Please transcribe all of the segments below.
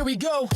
Here we go.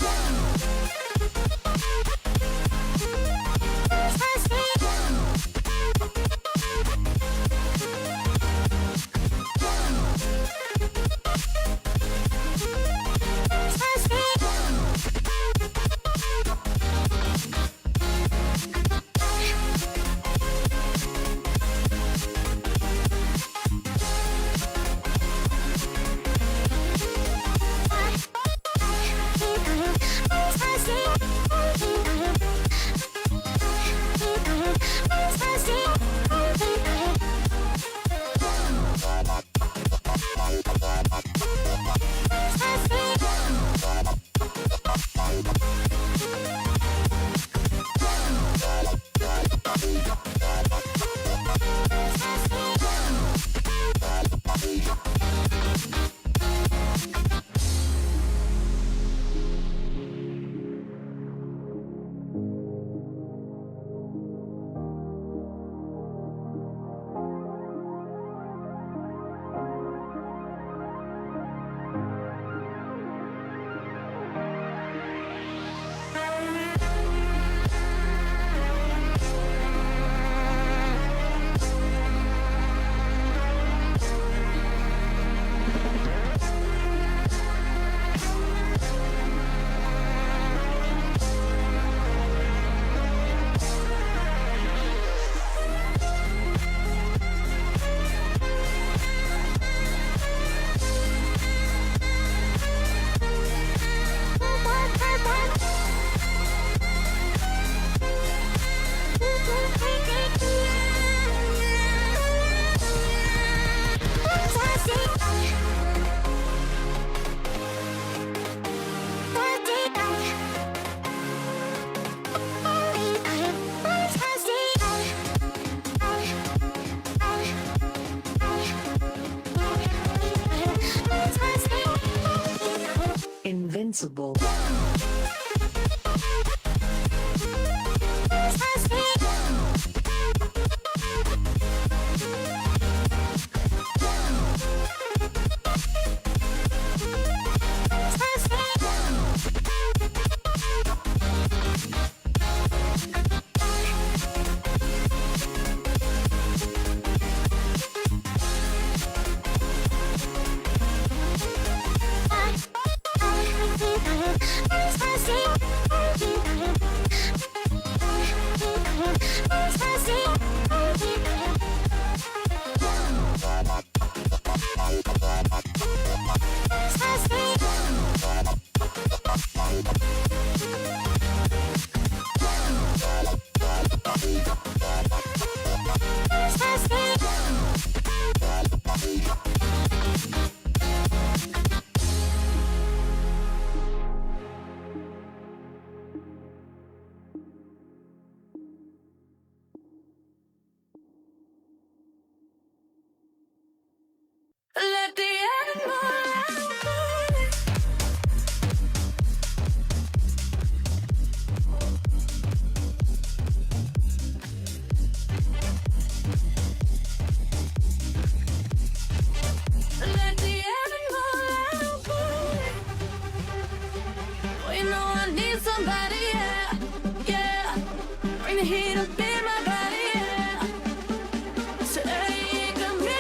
Invincible. Let the animal Let the animal We know I need somebody, yeah, yeah. Bring the heat up in my body, yeah. Take me tonight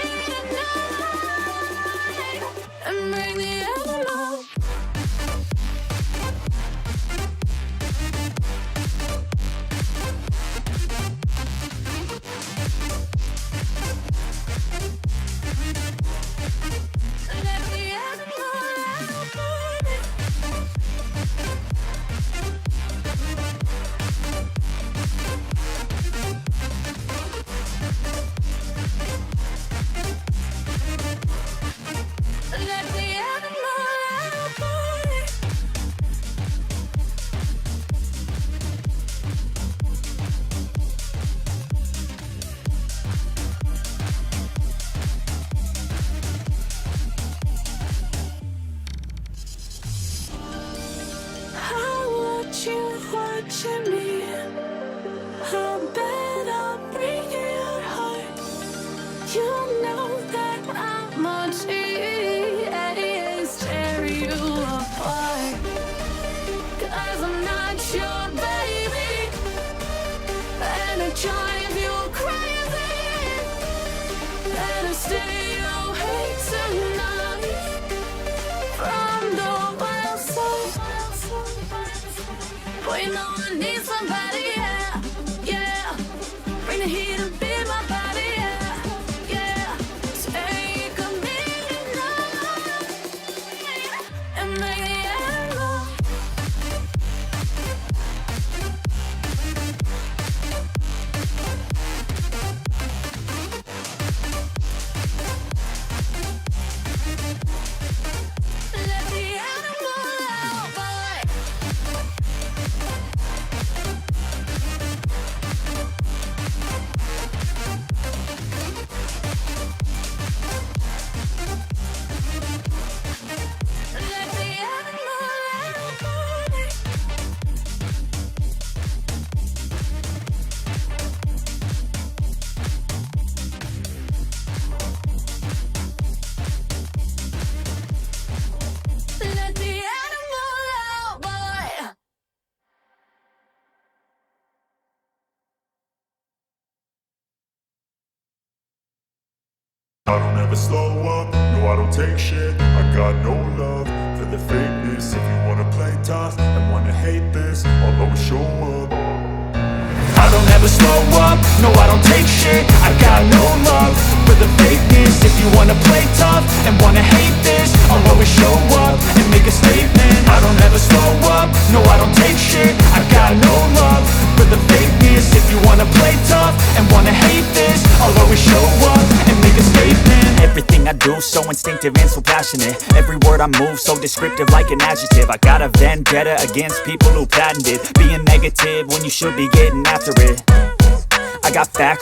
and bring the animal. Let the animal burn it. stay awake tonight from the wild side. Boy, you know I need somebody, yeah, yeah. Bring the heat and be my body, yeah, yeah. Take a midnight and make the animal. Let the animal out, boy. Let the animal out, boy. Let the animal out, boy. I don't ever slow up, no I don't take shit. I got no love for the fakeness. If you wanna play tough and wanna hate this, I'll always show up. I don't ever slow up, no I don't take shit. I got no love for the fakeness. If you wanna play tough and wanna hate this, I'll always show up and make a statement. I don't ever slow up, no I don't take shit. I got no love for the fakeness. If you wanna play tough and wanna hate this, I'll always show up and make a statement. Everything I do so instinctive and so passionate. Every word I move so descriptive like an adjective. I got a vendetta against people who patented being negative when you should be getting after it. I got facts